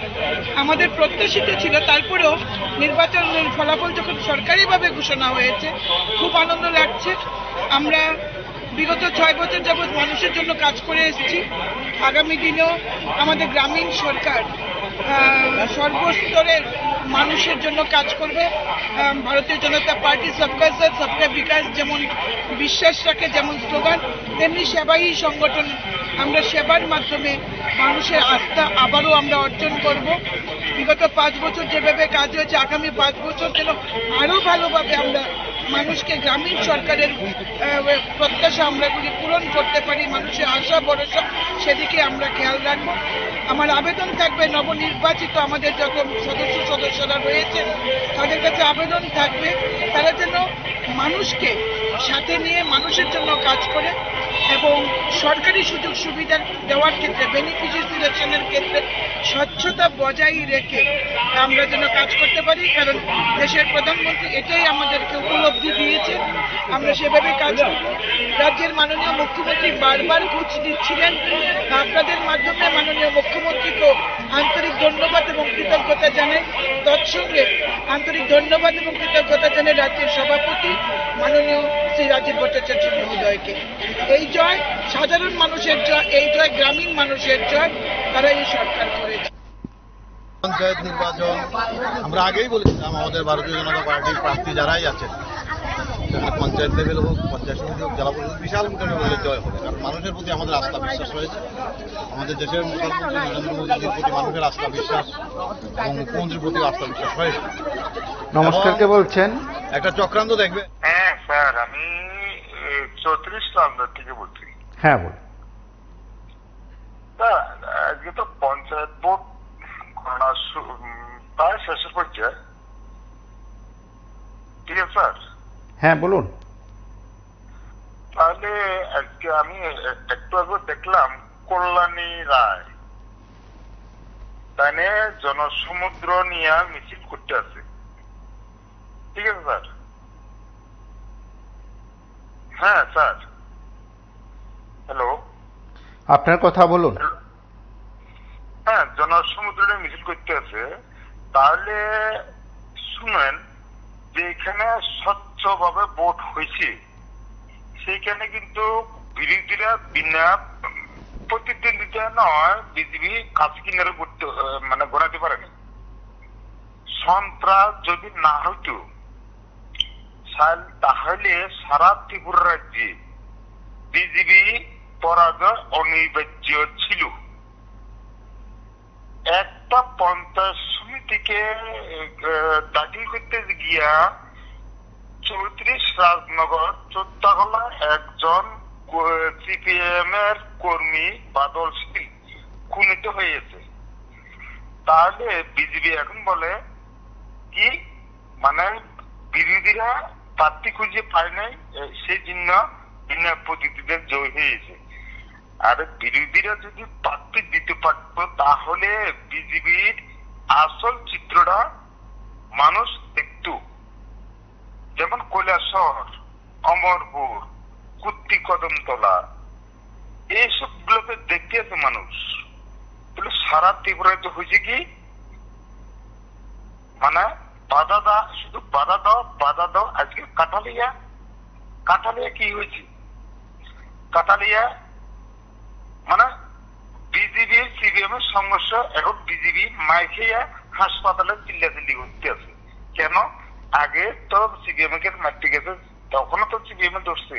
আমাদের প্রত্যাশিত ছিল, তারপরেও নির্বাচন ফলাফল যখন সরকারিভাবে ঘোষণা হয়েছে খুব আনন্দ লাগছে। আমরা বিগত 6 বছর যাবৎ মানুষের জন্য কাজ করে এসেছি। আগামী দিনেও আমাদের গ্রামীণ সরকার সর্বস্তরের মানুষের জন্য কাজ করবে। ভারতীয় জনতা পার্টি সবকা সাথ সবকা বিকাশ যেমন বিশ্বাস রাখে, যেমন স্লোগান, তেমনি সেবাই সংগঠন। আমরা সেবার মাধ্যমে মানুষের আস্থা আবারও আমরা অর্জন করব। বিগত 5 বছর যেভাবে কাজ হয়েছে, আগামী 5 বছর যেন আরো ভালোভাবে আমরা মানুষকে গ্রামীণ সরকারের প্রত্যাশা আমরা পূরণ করতে পারি, মানুষের আশা ভরসা সেদিকে আমরা খেয়াল রাখবো। আমার আবেদন থাকবে নবনির্বাচিত আমাদের যত সদস্যরা রয়েছে তাদের কাছে আবেদন থাকবে তারা যেন মানুষকে সাথে নিয়ে মানুষের জন্য কাজ করে এবং সরকারি সুযোগ সুবিধা দেওয়ার ক্ষেত্রে, বেনিফিশিয়ারি সিলেকশনের ক্ষেত্রে স্বচ্ছতা বজায় রেখে আমরা যেন কাজ করতে পারি। কারণ দেশের প্রধানমন্ত্রী এটাই আমাদেরকে উপলব্ধি দিয়েছে, আমরা সেভাবে কাজ করব। রাজ্যের মাননীয় মুখ্যমন্ত্রী বারবার ঘুষ দিচ্ছিলেন, আপনাদের মাধ্যমে মাননীয় মুখ্যমন্ত্রীকে আন্তরিক ধন্যবাদ এবং কৃতজ্ঞতা জানাই। তৎসঙ্গে আন্তরিক ধন্যবাদ এবং কৃতজ্ঞতা জানাই রাজ্যের সভাপতি মাননীয় শ্রী রাজীব ভট্টাচার্য মহোদয়কে। এই জয় সাধারণ মানুষের জয়, এই জয় গ্রামীণ মানুষের জয়, তারা এই সরকার করেছে। পঞ্চায়েত নির্বাচন আমরা আগেই বলেছিলাম, আমাদের ভারতীয় জনতা পার্টির প্রার্থী যারাই আছেন, সেখানে পঞ্চায়েত লেভেল হোক, পঞ্চায়েত সমিতি হোক, জেলা পরিষদ, বিশাল ভোটের জয় হবে। কারণ মানুষের প্রতি আমাদের আস্থা বিশ্বাস রয়েছে। আমাদের দেশের প্রধানমন্ত্রী নরেন্দ্র মোদীর প্রতি মানুষের আস্থা বিশ্বাস এবং মুখ্যমন্ত্রীর প্রতি আস্থা বিশ্বাস রয়েছে। নমস্কার, কে বলছেন? একটা চক্রান্ত দেখবে। হ্যাঁ স্যার, আমি 34 নম্বর থেকে বলছি। হ্যাঁ, বলুন। আজকে তো পঞ্চায়েত ভোট গণনা প্রায় শেষের পর্যায়ে, ঠিক আছে স্যার? হ্যাঁ, বলুন। তাহলে আজকে আমি একটু আগে দেখলাম কল্যাণী রায় তাই জনসমুদ্র নিয়ে মিছিল করতে আছে, ঠিক আছে স্যার? হ্যাঁ স্যার, হ্যালো, আপনার কথা বলুন। হ্যাঁ, জনসমুদ্র নিয়ে মিছিল করতে আছে। তাহলে শুনেন যে এখানে স্বচ্ছভাবে ভোট হয়েছে, সেইখানে কিন্তু বিরোধীরা বিনা প্রতিদ্বন্দ্বিতা নয়, বিজেপি কাছে কিনারে মানে গড়াতে পারেনি। সন্ত্রাস যদি না হইতো তাহলে সারা ত্রিপুরা রাজ্যে বিজেপি পরাজয় অনিবার্য ছিল। একটা পঞ্চায়েত সমিতিকে দাখিল করতে গিয়া 34 রাজনগর চোদ্দাগোলা একজন সিপিএম এর কর্মী বাদল শীল খুনিত হয়েছে। তাহলে বিজেপি এখন বলে কি, মানে বিরোধীরা প্রার্থী খুঁজে পায় নাই, সেই জন্য বিনা প্রতিদ্বন্দ্বীদের জয় হয়েছে। আর বিরোধীরা যদি প্রার্থী দিতে পারতো তাহলে বিজেপির আসল চিত্রটা মানুষ দেখত। যেমন কৈলাসহর, অমরপুর, কুত্তি কদমতলা, এইসব গুলোকে দেখতে আছে মানুষ। তাহলে সারা ত্রিপুরায় তো হয়েছে কি, মানে বাধা দাও, শুধু বাধা দাও। আজকে কাঠালিয়া কি হয়েছে? কাঠালিয়া মানে বিজেপি সিপিএম এর সমস্যা। এখন বিজেপি মাইখিয়া হাসপাতালে চিল্লাচিল্লি করতে আছে। কেন? আগে তো সিপিএম কে মারতে গেছে, তখনও তো সিপিএম এ ধরছে।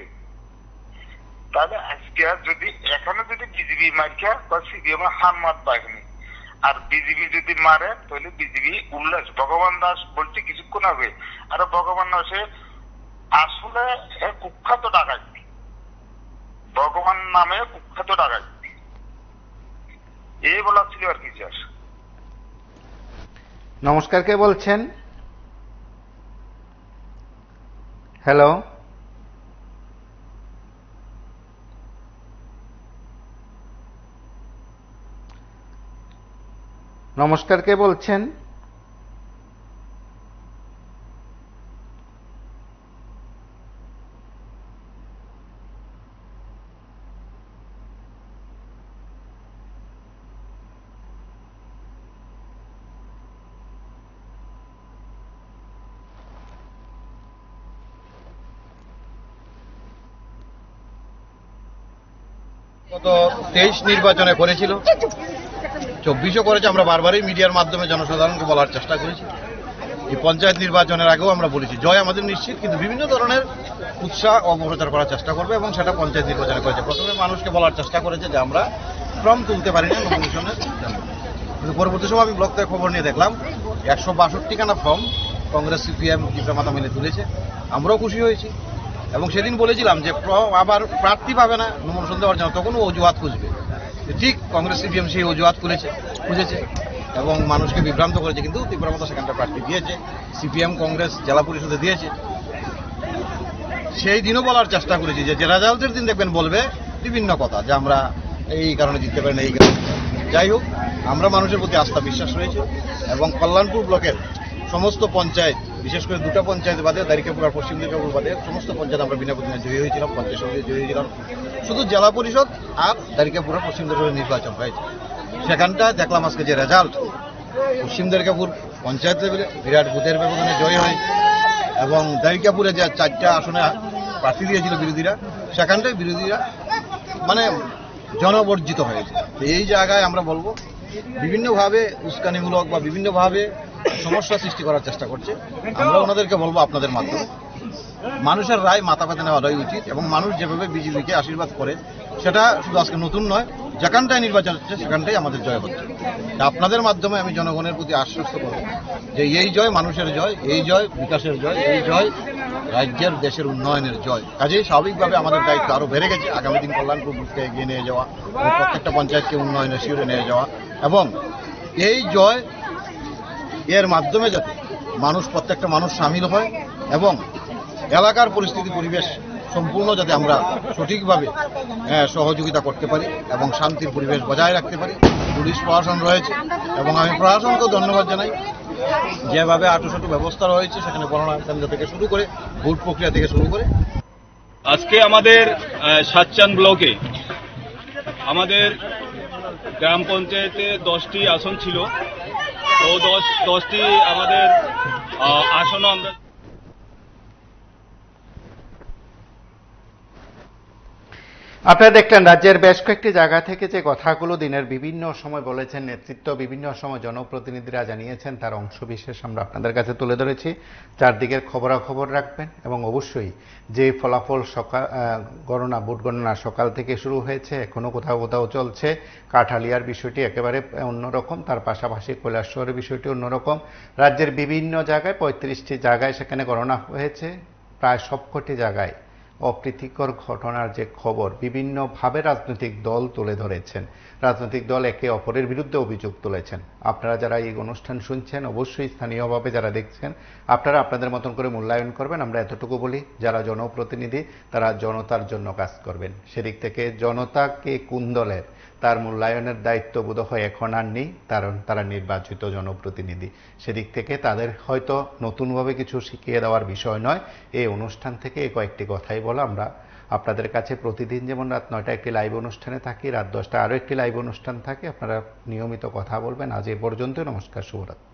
তাহলে আজকে যদি এখানে যদি বিজেপি মারখা বা সিপিএম এর হার মাত পায়নি, আর বিজেপি যদি মারে তাহলে বিজেপি উল্লাস। ভগবান দাস বলতে কিছুক্ষণ হবে, আর ভগবান দাসে আসলে কুখ্যাত ডাকাত, ভগবান নামে কুখ্যাত ডাকাত, এই বলা ছিল আর কি। নমস্কার, কে বলছেন? হ্যালো, নমস্কার, কে বলছেন? গত 23 নির্বাচনে করেছিল, 24ও করেছে। আমরা বারবারই মিডিয়ার মাধ্যমে জনসাধারণকে বলার চেষ্টা করেছি। এই পঞ্চায়েত নির্বাচনের আগেও আমরা বলেছি জয় আমাদের নিশ্চিত, কিন্তু বিভিন্ন ধরনের উৎসাহ অপপ্রচার করার চেষ্টা করবে, এবং সেটা পঞ্চায়েত নির্বাচনে করেছে। প্রথমে মানুষকে বলার চেষ্টা করেছে যে আমরা ফর্ম তুলতে পারি না নমিনেশনের জন্য, কিন্তু পরবর্তী সময় আমি ব্লক থেকে খবর নিয়ে দেখলাম 162খানা ফর্ম কংগ্রেস সিপিএম মাথা মিলে তুলেছে। আমরাও খুশি হয়েছি, এবং সেদিন বলেছিলাম যে আবার প্রার্থী পাবে না নমিনেশন দেওয়ার জন্য, তখন অজুহাত খুঁজবে। ঠিক কংগ্রেস সিপিএম সেই অজুহাত খুঁজেছে এবং মানুষকে বিভ্রান্ত করেছে, কিন্তু ত্রিপুরা মতো সেখানটা প্রার্থী দিয়েছে, সিপিএম কংগ্রেস জেলা পরিষদে দিয়েছে। সেই দিনও বলার চেষ্টা করেছি যে রেজাল্টের দিন দেখবেন বলবে বিভিন্ন কথা, যে আমরা এই কারণে জিততে পারি না, এই কারণে। যাই হোক, আমরা মানুষের প্রতি আস্থা বিশ্বাস রয়েছে, এবং কল্যাণপুর ব্লকের সমস্ত পঞ্চায়েত, বিশেষ করে 2টা পঞ্চায়েত বাদে, দারিকাপুর আর পশ্চিম দিকাপুর বাদে সমস্ত পঞ্চায়েত আমরা বিনা প্রতিদ্বন্দ্বিতায় জয়ী হয়েছিলাম, পঞ্চায়েত সমিতি জয়ী হয়েছিলাম। শুধু জেলা পরিষদ আর দারিকাপুর আর পশ্চিম দিকাপুরের নির্বাচন হয়েছে। সেখানটা দেখলাম আজকে যে রেজাল্ট, পশ্চিম দারিকাপুর পঞ্চায়েত লেভেলে বিরাট বুথের ব্যবধানে জয় হয়, এবং দারিকাপুরে যে 4টা আসনে প্রার্থী দিয়েছিল বিরোধীরা, সেখানটায় বিরোধীরা মানে জনবর্জিত হয়েছে। এই জায়গায় আমরা বলবো বিভিন্নভাবে উস্কানিমূলক বা বিভিন্নভাবে সমস্যা সৃষ্টি করার চেষ্টা করছে। আমরা ওনাদেরকে বলবো আপনাদের মাধ্যমে মানুষের রায় মাথা পেতে নেওয়াটাই উচিত, এবং মানুষ যেভাবে বিজেপিকে আশীর্বাদ করে সেটা শুধু আজকে নতুন নয়, যেখানটায় নির্বাচন হচ্ছে সেখানটাই আমাদের জয় হচ্ছে। আপনাদের মাধ্যমে আমি জনগণের প্রতি আশ্বস্ত করব যে এই জয় মানুষের জয়, এই জয় বিকাশের জয়, এই জয় রাজ্যের দেশের উন্নয়নের জয়। কাজেই স্বাভাবিকভাবে আমাদের দায়িত্ব আরও বেড়ে গেছে। আগামী দিন কল্যাণপুর বুথকে এগিয়ে নিয়ে যাওয়া, এবং প্রত্যেকটা পঞ্চায়েতকে উন্নয়নের শিবিরে নিয়ে যাওয়া, এবং এই জয় এর মাধ্যমে যাতে প্রত্যেকটা মানুষ সামিল হয়, এবং এলাকার পরিস্থিতি পরিবেশ সম্পূর্ণ যাতে আমরা সঠিকভাবে সহযোগিতা করতে পারি এবং শান্তির পরিবেশ বজায় রাখতে পারি। পুলিশ প্রশাসন রয়েছে, এবং আমি প্রশাসনকেও ধন্যবাদ জানাই, যেভাবে আঁটুসাঁটু ব্যবস্থা রয়েছে সেখানে গণনা কেন্দ্র থেকে শুরু করে ভোট প্রক্রিয়া থেকে শুরু করে। আজকে আমাদের সাতচান ব্লকে আমাদের গ্রাম পঞ্চায়েতে 10টি আসন ছিল, তো 10টি আমাদের আসনও আমরা আপনারা দেখলেন রাজ্যের বেশ কয়েকটি জায়গা থেকে যে কথাগুলো দিনের বিভিন্ন সময় বলেছেন নেতৃত্ব, বিভিন্ন সময় জনপ্রতিনিধিরা জানিয়েছেন, তার অংশবিশেষ আমরা আপনাদের কাছে তুলে ধরেছি। চারদিকের খবরাখবর রাখবেন এবং অবশ্যই যে ফলাফল গণনা ভোট গণনা সকাল থেকে শুরু হয়েছে, এখনো কোথাও কোথাও চলছে। কাঠালিয়ার বিষয়টি একেবারে অন্যরকম, তার পাশাপাশি কৈলাসহরের বিষয়টি অন্যরকম। রাজ্যের বিভিন্ন জায়গায় 35টি জায়গায় সেখানে গণনা হয়েছে। প্রায় সবকটি জায়গায় অপ্রীতিকর ঘটনার যে খবর বিভিন্নভাবে রাজনৈতিক দল তুলে ধরেছেন, রাজনৈতিক দল একে অপরের বিরুদ্ধে অভিযোগ তুলেছেন। আপনারা যারা এই অনুষ্ঠান শুনছেন, অবশ্যই স্থানীয়ভাবে যারা দেখছেন, আপনারা আপনাদের মতন করে মূল্যায়ন করবেন। আমরা এতটুকু বলি, যারা জনপ্রতিনিধি তারা জনতার জন্য কাজ করবেন। সেদিক থেকে জনতাকে কোন দলের, তার মূল্যায়নের দায়িত্ব বোধহয় এখন আর নেই, কারণ তারা নির্বাচিত জনপ্রতিনিধি। সেদিক থেকে তাদের হয়তো নতুনভাবে কিছু শিখিয়ে দেওয়ার বিষয় নয়। এই অনুষ্ঠান থেকে এই কয়েকটি কথাই বলা। আমরা আপনাদের কাছে প্রতিদিন যেমন রাত 9টায় একটি লাইভ অনুষ্ঠানে থাকি, রাত 10টায় আরও একটি লাইভ অনুষ্ঠান থাকে। আপনারা নিয়মিত কথা বলবেন। আজ এ পর্যন্ত। নমস্কার, শুভরাত্রি।